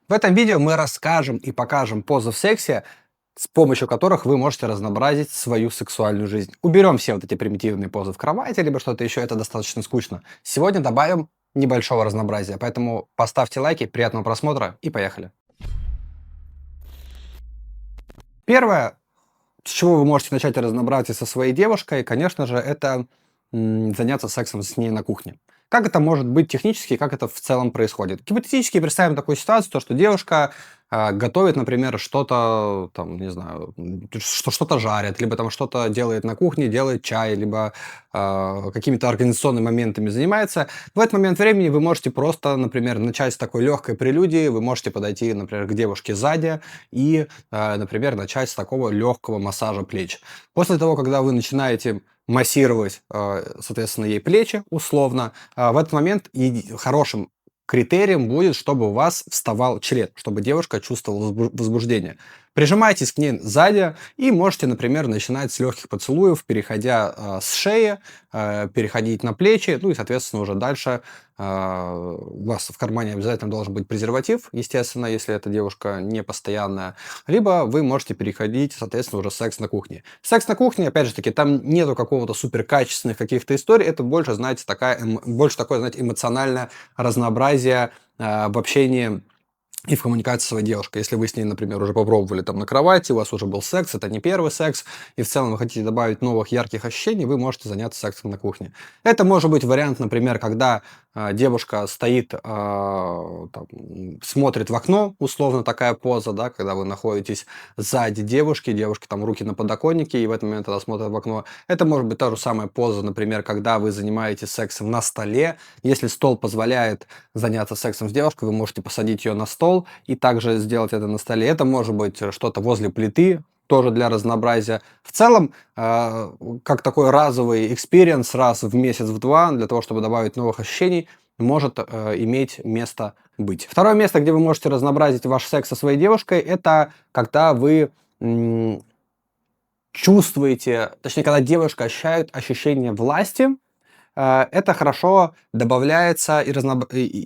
В этом видео мы расскажем и покажем позы в сексе, с помощью которых вы можете разнообразить свою сексуальную жизнь. Уберем все вот эти примитивные позы в кровати, либо что-то еще, это достаточно скучно. Сегодня добавим небольшого разнообразия, поэтому поставьте лайки, приятного просмотра и поехали. Первое, с чего вы можете начать разнообразие со своей девушкой, конечно же, это заняться сексом с ней на кухне. Как это может быть технически, как это в целом происходит? Гипотетически представим такую ситуацию, то, что девушка готовит, например, что-то, там, не знаю, что что-то жарит, либо там что-то делает на кухне, делает чай, либо какими-то организационными моментами занимается. В этот момент времени вы можете просто, например, начать с такой легкой прелюдии, вы можете подойти, например, к девушке сзади и, например, начать с такого легкого массажа плеч. После того, когда вы начинаете массировать, соответственно, ей плечи условно, в этот момент и хорошим критерием будет, чтобы у вас вставал член, чтобы девушка чувствовала возбуждение. Прижимайтесь к ней сзади и можете, например, начинать с легких поцелуев, переходя с шеи, переходить на плечи, ну и, соответственно, уже дальше у вас в кармане обязательно должен быть презерватив, естественно, если эта девушка не постоянная, либо вы можете переходить, соответственно, уже секс на кухне. Секс на кухне, опять же таки, там нету какого-то супер качественных каких-то историй, это больше, знаете, больше такое, знаете, эмоциональное разнообразие в общении и в коммуникации с своей девушкой. Если вы с ней, например, уже попробовали там на кровати, у вас уже был секс, это не первый секс, и в целом вы хотите добавить новых ярких ощущений, вы можете заняться сексом на кухне. Это может быть вариант, например, когда девушка стоит, там, смотрит в окно, условно такая поза, да, когда вы находитесь сзади девушки, девушки там руки на подоконнике, и в этот момент она смотрит в окно. Это может быть та же самая поза, например, когда вы занимаетесь сексом на столе. Если стол позволяет заняться сексом с девушкой, вы можете посадить ее на стол и также сделать это на столе. Это может быть что-то возле плиты, тоже для разнообразия. В целом, как такой разовый экспириенс раз в месяц, в два, для того, чтобы добавить новых ощущений, может иметь место быть. Второе место, где вы можете разнообразить ваш секс со своей девушкой, это когда вы чувствуете, точнее, когда девушка ощущает ощущение власти. Это хорошо добавляется и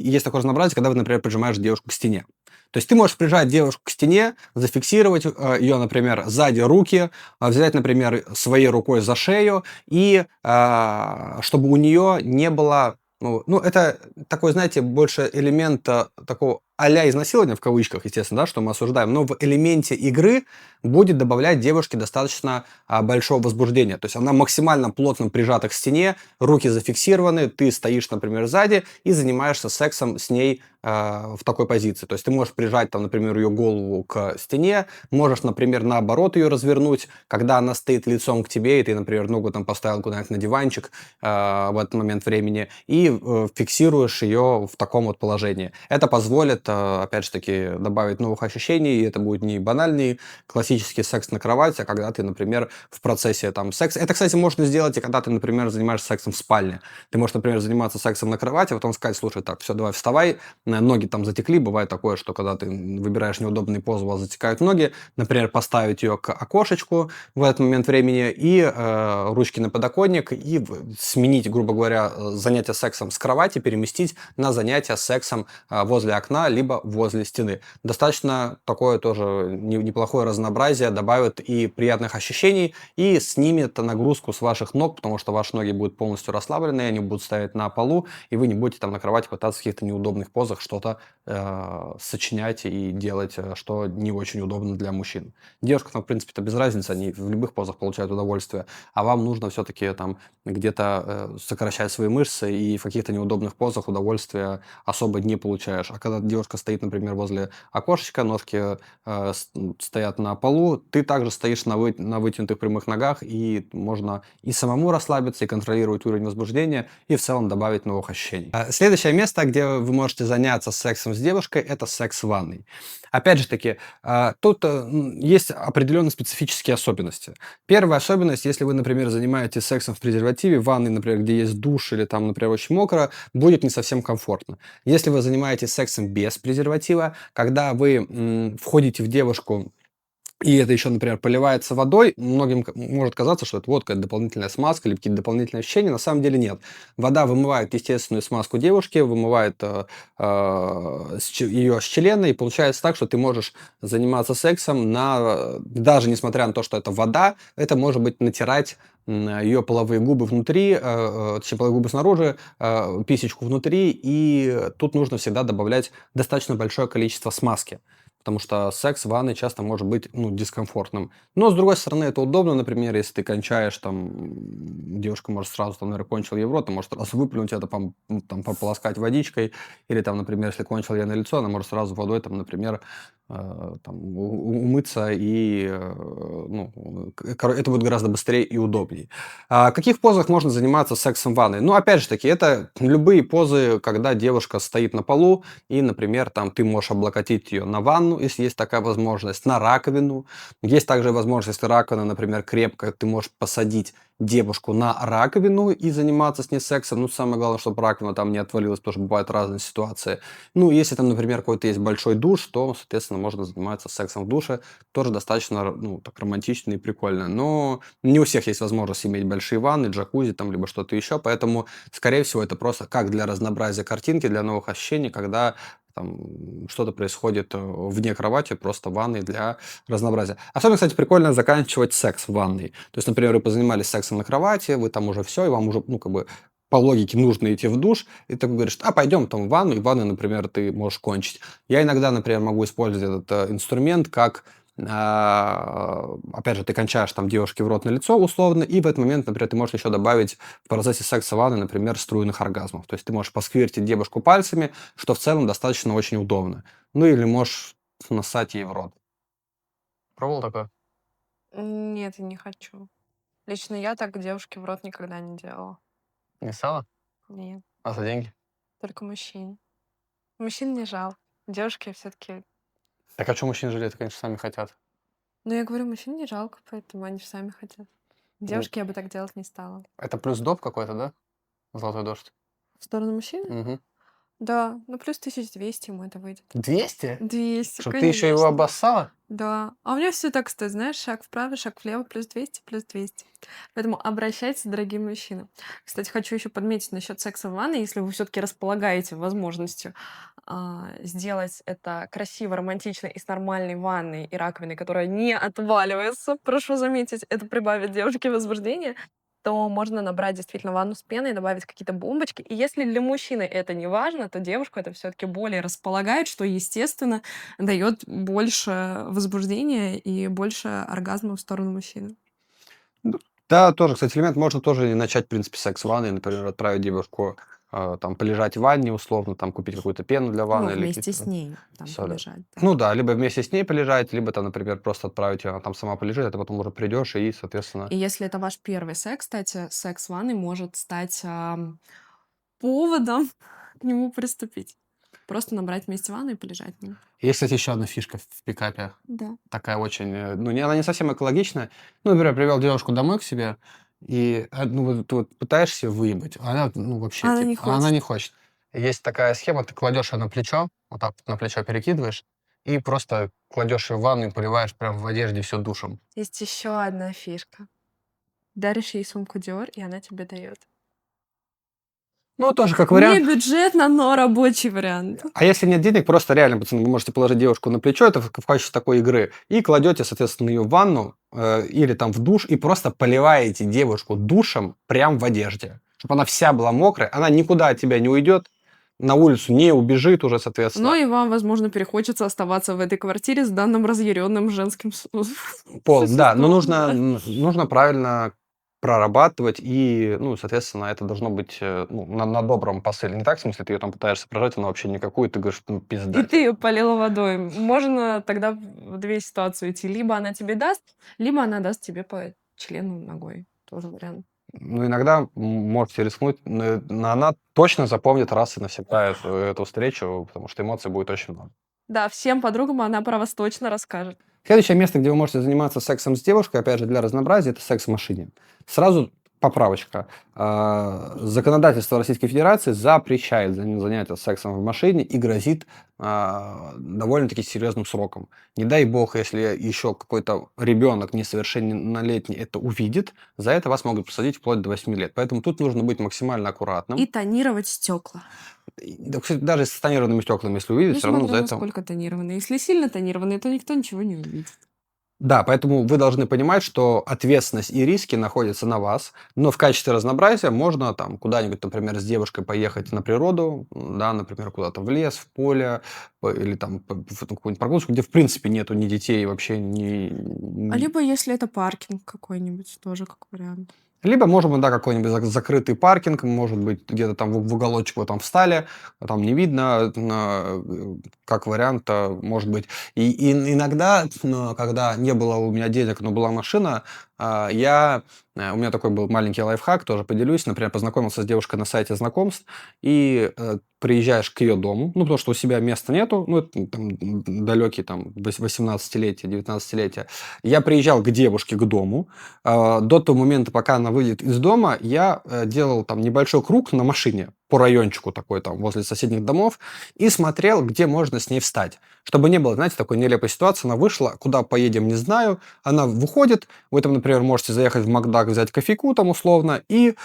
есть такое разнообразие, когда вы, например, прижимаешь девушку к стене. То есть ты можешь прижать девушку к стене, зафиксировать ее, например, сзади руки, взять, например, своей рукой за шею, и чтобы у нее не было... Ну, это такой, знаете, больше элемент такого а-ля изнасилования, в кавычках, естественно, да, что мы осуждаем, но в элементе игры будет добавлять девушке достаточно большого возбуждения. То есть она максимально плотно прижата к стене, руки зафиксированы, ты стоишь, например, сзади и занимаешься сексом с ней в такой позиции. То есть ты можешь прижать, там, например, ее голову к стене, можешь, например, наоборот ее развернуть, когда она стоит лицом к тебе, и ты, например, ногу там поставил куда-нибудь на диванчик в этот момент времени, и фиксируешь ее в таком вот положении. Это позволит, опять же таки, добавить новых ощущений, и это будет не банальный классический секс на кровати, а когда ты, например, в процессе там секса... Это, кстати, можно сделать и когда ты, например, занимаешься сексом в спальне. Ты можешь, например, заниматься сексом на кровати, а потом сказать: слушай, так, все, давай вставай, ноги там затекли. Бывает такое, что когда ты выбираешь неудобный позу, у вас затекают ноги. Например, поставить ее к окошечку в этот момент времени и ручки на подоконник, и сменить, грубо говоря, занятие сексом с кровати, переместить на занятие сексом возле окна, либо возле стены. Достаточно такое тоже неплохое разнообразие, добавит и приятных ощущений, и снимет нагрузку с ваших ног, потому что ваши ноги будут полностью расслаблены, они будут стоять на полу, и вы не будете там на кровати пытаться в каких-то неудобных позах что-то сочинять и делать, что не очень удобно для мужчин. Девушкам, в принципе-то без разницы, они в любых позах получают удовольствие, а вам нужно все-таки там где-то сокращать свои мышцы, и в каких-то неудобных позах удовольствия особо не получаешь. А когда девушка стоит, например, возле окошечка, ножки стоят на полу, ты также стоишь на вытянутых прямых ногах, и можно и самому расслабиться, и контролировать уровень возбуждения, и в целом добавить новых ощущений. Следующее место, где вы можете заняться сексом с девушкой, это секс в ванной. Опять же таки, тут есть определенные специфические особенности. Первая особенность, если вы, например, занимаетесь сексом в презервативе, в ванной, например, где есть душ или там, например, очень мокро, будет не совсем комфортно. Если вы занимаетесь сексом без презерватива, когда вы входите в девушку и это еще, например, поливается водой, многим может казаться, что это вот какая-то дополнительная смазка или какие-то дополнительные ощущения. На самом деле нет. Вода вымывает естественную смазку девушки, вымывает ее с члена, и получается так, что ты можешь заниматься сексом даже несмотря на то, что это вода, это может быть натирать ее половые губы внутри, точнее, половые губы снаружи, писечку внутри, и тут нужно всегда добавлять достаточно большое количество смазки. Потому что секс в ванной часто может быть, ну, дискомфортным. Но, с другой стороны, это удобно, например, если ты кончаешь, там, девушка может сразу, там, наверное, кончил ей в рот, она может сразу выплюнуть это, там, пополоскать водичкой, или, там, например, если кончил ей на лицо, она может сразу водой, там, например, там, умыться, и, ну, это будет гораздо быстрее и удобнее. В каких позах можно заниматься сексом в ванной? Ну, опять же таки, это любые позы, когда девушка стоит на полу, и, например, там ты можешь облокотить ее на ванну, если есть такая возможность, на раковину. Есть также возможность, если раковина, например, крепкая, ты можешь посадить девушку на раковину и заниматься с ней сексом. Ну, самое главное, чтобы раковина там не отвалилась, потому что бывают разные ситуации. Ну, если там, например, какой-то есть большой душ, то, соответственно, можно заниматься сексом в душе. Тоже достаточно, ну, так романтично и прикольно. Но не у всех есть возможность иметь большие ванны, джакузи там, либо что-то еще, поэтому, скорее всего, это просто как для разнообразия картинки, для новых ощущений, когда там что-то происходит вне кровати, просто в ванной для разнообразия. Особенно, кстати, прикольно заканчивать секс в ванной. То есть, например, вы позанимались сексом на кровати, вы там уже все, и вам уже, ну, как бы, по логике нужно идти в душ, и ты говоришь, пойдем там в ванну, и в ванной, например, ты можешь кончить. Я иногда, например, могу использовать этот инструмент как опять же, ты кончаешь там девушке в рот на лицо условно, и в этот момент, например, ты можешь еще добавить в процессе секса в ванной, например, струйных оргазмов. То есть ты можешь посквиртить девушку пальцами, что в целом достаточно очень удобно. Ну или можешь нассать ей в рот. Пробовал такое? Нет, я не хочу. Лично я так девушке в рот никогда не делала. Не сало? Нет, А за деньги? только мужчин. Мужчин не жалко. Девушки все-таки... Так а что мужчин жалеют? Конечно, сами хотят. Ну, я говорю, мужчин не жалко, поэтому они же сами хотят. Ну, Девушке я бы так делать не стала. это плюс доп какой-то, да? Золотой дождь. В сторону мужчины? Угу. Да, ну плюс 1200 ему это выйдет. 200? 200, Чтоб ты еще его конечно. обоссала? Да. А у меня все так стоит, знаешь, шаг вправо, шаг влево, плюс 200, плюс 200. Поэтому обращайтесь, дорогие мужчины. Кстати, хочу еще подметить насчет секса в ванной, если вы все-таки располагаете возможностью сделать это красиво, романтично и с нормальной ванной и раковиной, которая не отваливается, прошу заметить, это прибавит девушке возбуждение, то можно набрать действительно ванну с пеной, добавить какие-то бомбочки. И если для мужчины это не важно, то девушку это все-таки более располагает, что, естественно, дает больше возбуждения и больше оргазма в сторону мужчины. Да, тоже, кстати, элемент можно тоже начать, в принципе, с секс-ванны, например, отправить девушку там полежать в ванне условно, там купить какую-то пену для Ну, ванны или вместе с какие-то ней там соли. полежать, да. Ну да, либо вместе с ней полежать, либо там, например, просто отправить ее, она там сама полежит, а ты потом уже придешь и, соответственно, И если это ваш первый секс, кстати, секс в ванной может стать поводом к нему приступить. Просто набрать вместе ванну и полежать в ней. есть, кстати, еще одна фишка в пикапе, Да. такая очень, ну, она не совсем экологичная. Ну, например, привел девушку домой к себе, и, ну, вот ты вот пытаешься её выебать, а она, ну, вообще, Она не типа, она хочет. не хочет. Есть такая схема, ты кладешь ее на плечо, вот так вот на плечо перекидываешь, и просто кладешь ее в ванну и поливаешь прям в одежде все душем. Есть еще одна фишка. Даришь ей сумку Dior, и она тебе дает. Ну, тоже как Не вариант. бюджетно, но рабочий вариант. А если нет денег, просто реально, пацаны, вы можете положить девушку на плечо, это в качестве такой игры, и кладете, соответственно, ее в ванну или там в душ, и просто поливаете девушку душем прям в одежде. Чтобы она вся была мокрая, она никуда от тебя не уйдет, на улицу не убежит уже, Но соответственно. и вам, возможно, перехочется оставаться в этой квартире с данным разъяренным женским Пол, да, но существом, да. нужно правильно прорабатывать, и, ну, соответственно, это должно быть ну, на добром посыле. Не так, в смысле, ты ее там пытаешься прожать, она вообще никакую, ты говоришь, ну, И пизда ты тебе. ее полила водой. Можно тогда в две ситуации идти. Либо она тебе даст, либо она даст тебе по члену ногой. Тоже вариант. Ну, иногда можете рискнуть, но она точно запомнит раз и навсегда эту встречу, потому что эмоций будет очень много. Да, всем подругам она про вас точно расскажет. Следующее место, где вы можете заниматься сексом с девушкой, опять же, для разнообразия, это секс в машине. Сразу Поправочка. Законодательство Российской Федерации запрещает занятия сексом в машине и грозит довольно-таки серьезным сроком. Не дай бог, если еще какой-то ребенок несовершеннолетний это увидит, за это вас могут посадить вплоть до 8 лет. Поэтому тут нужно быть максимально И аккуратным. тонировать стекла. Да, кстати, даже с тонированными стеклами, если увидит, Ну, все равно смотря за это... насколько тонированные. Если сильно тонированные, то никто ничего не увидит. Да, поэтому вы должны понимать, что ответственность и риски находятся на вас, но в качестве разнообразия можно там куда-нибудь, например, с девушкой поехать на природу, да, например, куда-то в лес, в поле, или там в какую-нибудь прогулку, где в принципе нету ни детей, вообще А либо если это паркинг какой-нибудь, тоже как вариант. Либо, может быть, да, какой-нибудь закрытый паркинг, может быть, где-то там в уголочек вы там встали, там не видно, как вариант, может быть. И иногда, когда не было у меня денег, но была машина, у меня такой был маленький лайфхак, тоже поделюсь. Например, познакомился с девушкой на сайте знакомств, и приезжаешь к ее дому, ну, потому что у себя места нету, ну, это там далекий там 18-летие, 19-летие. Я приезжал к девушке к дому, до того момента, пока она выйдет из дома, я делал там небольшой круг на машине по райончику такой там возле соседних домов и смотрел, где можно с ней встать. Чтобы не было, знаете, такой нелепой ситуации. Она вышла, куда поедем, не знаю. Она выходит, вы там, например, можете заехать в Макдак, взять кофейку там условно и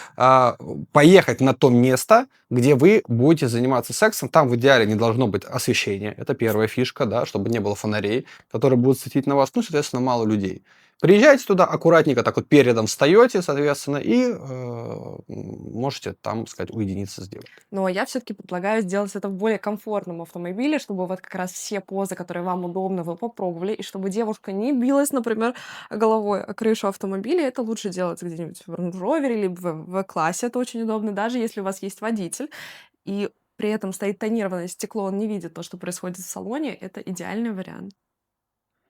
поехать на то место, где вы будете заниматься сексом. Там в идеале не должно быть освещения. Это первая фишка, да, чтобы не было фонарей, которые будут светить на вас. Ну, соответственно, мало людей. Приезжаете туда, аккуратненько так вот передом встаете, соответственно, и можете там, сказать, уединиться с девушкой. Но я все-таки предлагаю сделать это в более комфортном автомобиле, чтобы вот как раз все позы, которые вам удобны, вы попробовали, и чтобы девушка не билась, например, головой о крышу автомобиля. Это лучше делать где-нибудь в Range Rover либо в В-классе. Это очень удобно, даже если у вас есть водитель, и при этом стоит тонированное стекло, он не видит то, что происходит в салоне. Это идеальный вариант.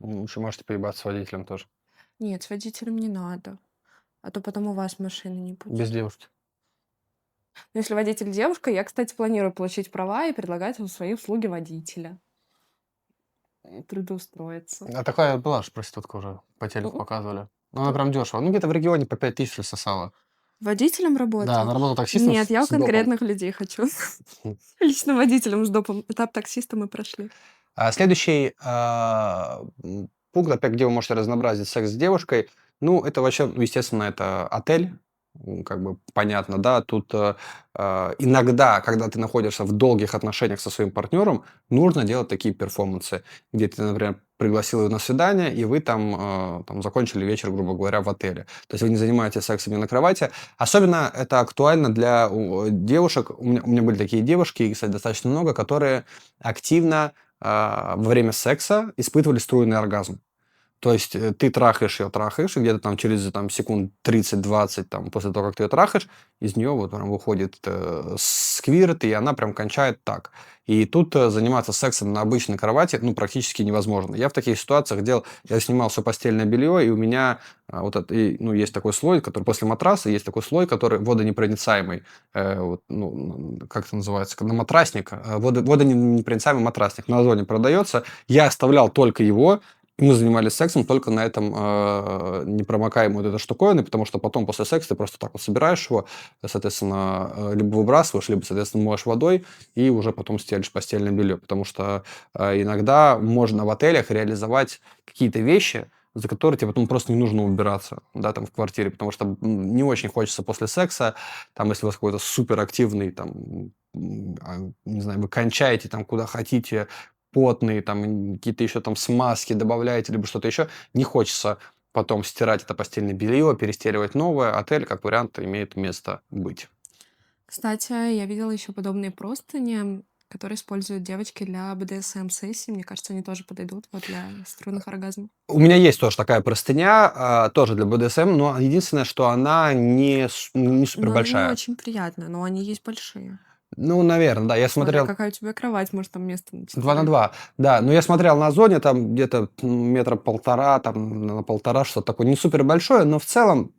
Еще можете поебаться с водителем тоже. Нет, с водителем не надо, а то потом у вас машины не Без будет. девушки. Но если водитель девушка, я, кстати, планирую получить права и предлагать вам свои услуги водителя. Трудоустроиться. А такая была же проститутка уже, по телеку М, показывали. Ну, она т- прям дешево. Ну, где-то в регионе по 5000 сосала. Водителем Да, она работать? работала таксистом Нет, я у с допом. конкретных людей хочу. Лично водителем с допом. Этап таксиста мы прошли. Следующий пункт, опять, где вы можете разнообразить секс с девушкой, ну, это вообще, ну, естественно, это отель, как бы понятно, да, тут иногда, когда ты находишься в долгих отношениях со своим партнером, нужно делать такие перформансы, где ты, например, пригласил ее на свидание, и вы там закончили вечер, грубо говоря, в отеле. То есть вы не занимаетесь сексом не на кровати. Особенно это актуально для девушек. У меня были такие девушки, и, кстати, достаточно много, которые активно во время секса испытывали струйный оргазм. То есть ты трахаешь, и где-то там через секунд 30-20 там, после того, как ты ее трахаешь, из нее вот прям выходит сквирт, и она прям кончает так. И тут заниматься сексом на обычной кровати, ну, практически невозможно. Я в таких ситуациях я снимал все постельное белье, и у меня есть такой слой, который после матраса, есть такой слой, который водонепроницаемый. Как это называется? На матрасник. Водонепроницаемый матрасник на Озоне продается. Я оставлял только его, и мы занимались сексом только на этом непромокаемой вот этой штуковиной, потому что потом после секса ты просто так вот собираешь его, соответственно, либо выбрасываешь, либо, соответственно, моешь водой и уже потом стелишь постельное белье. Потому что иногда можно в отелях реализовать какие-то вещи, за которые тебе потом просто не нужно убираться, да, там в квартире, потому что не очень хочется после секса, там, если у вас какой-то суперактивный, там, не знаю, вы кончаете там куда хотите, потные, там, какие-то еще там смазки добавляете, либо что-то еще, не хочется потом стирать это постельное белье, перестеливать новое. Отель, как вариант, имеет место быть. Кстати, я видела еще подобные простыни, которые используют девочки для БДСМ-сессий. Мне кажется, они тоже подойдут вот для струйных оргазмов. У меня есть тоже такая простыня, тоже для БДСМ, но единственное, что она не супер Но она не большая. очень приятная, но они есть большие. Ну, наверное, да. Я Смотря смотрел какая у тебя кровать, может, там место на 2 на 4. 2. Да, но я смотрел на Озоне, там где-то метра полтора, там на полтора, что-то такое не супер большое, но в целом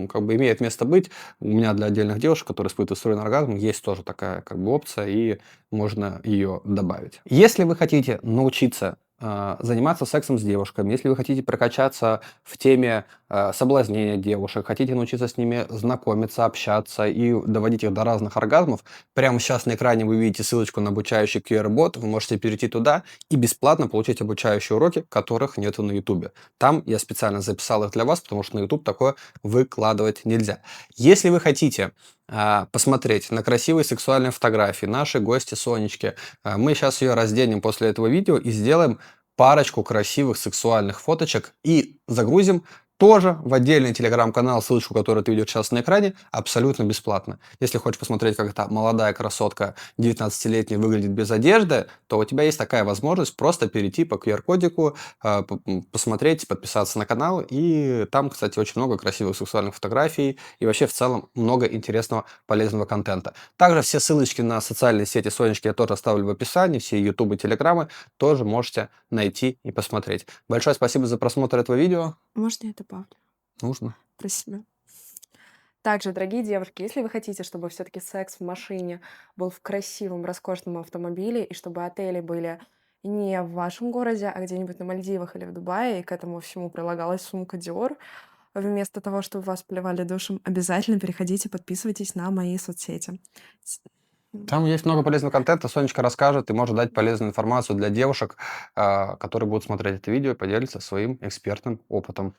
как бы имеет место быть. У меня для отдельных девушек, которые испытывают струйный оргазм, есть тоже такая как бы опция, и можно ее добавить. Если вы хотите научиться заниматься сексом с девушками, если вы хотите прокачаться в теме соблазнения девушек, хотите научиться с ними знакомиться, общаться и доводить их до разных оргазмов, прямо сейчас на экране вы видите ссылочку на обучающий QR-бот, вы можете перейти туда и бесплатно получить обучающие уроки, которых нету на YouTube. Там я специально записал их для вас, потому что на YouTube такое выкладывать нельзя. Если вы хотите посмотреть на красивые сексуальные фотографии нашей гости Сонечки, мы сейчас ее разденем после этого видео и сделаем парочку красивых сексуальных фоточек и загрузим тоже в отдельный телеграм-канал, ссылочку, которую ты видишь сейчас на экране, абсолютно бесплатно. Если хочешь посмотреть, как эта молодая красотка 19-летняя выглядит без одежды, то у тебя есть такая возможность просто перейти по QR-кодику, посмотреть, подписаться на канал. И там, кстати, очень много красивых сексуальных фотографий и вообще в целом много интересного, полезного контента. Также все ссылочки на социальные сети Сонечки я тоже оставлю в описании, все YouTube и Телеграмы тоже можете найти и посмотреть. Большое спасибо за просмотр этого видео. Можно я добавлю Нужно. про себя? Также, дорогие девушки, если вы хотите, чтобы все-таки секс в машине был в красивом, роскошном автомобиле, и чтобы отели были не в вашем городе, а где-нибудь на Мальдивах или в Дубае, и к этому всему прилагалась сумка Dior, вместо того, чтобы вас поливали душем, обязательно переходите, подписывайтесь на мои соцсети. С- Там есть много полезного контента. Сонечка расскажет и может дать полезную информацию для девушек, которые будут смотреть это видео и поделиться своим экспертным опытом.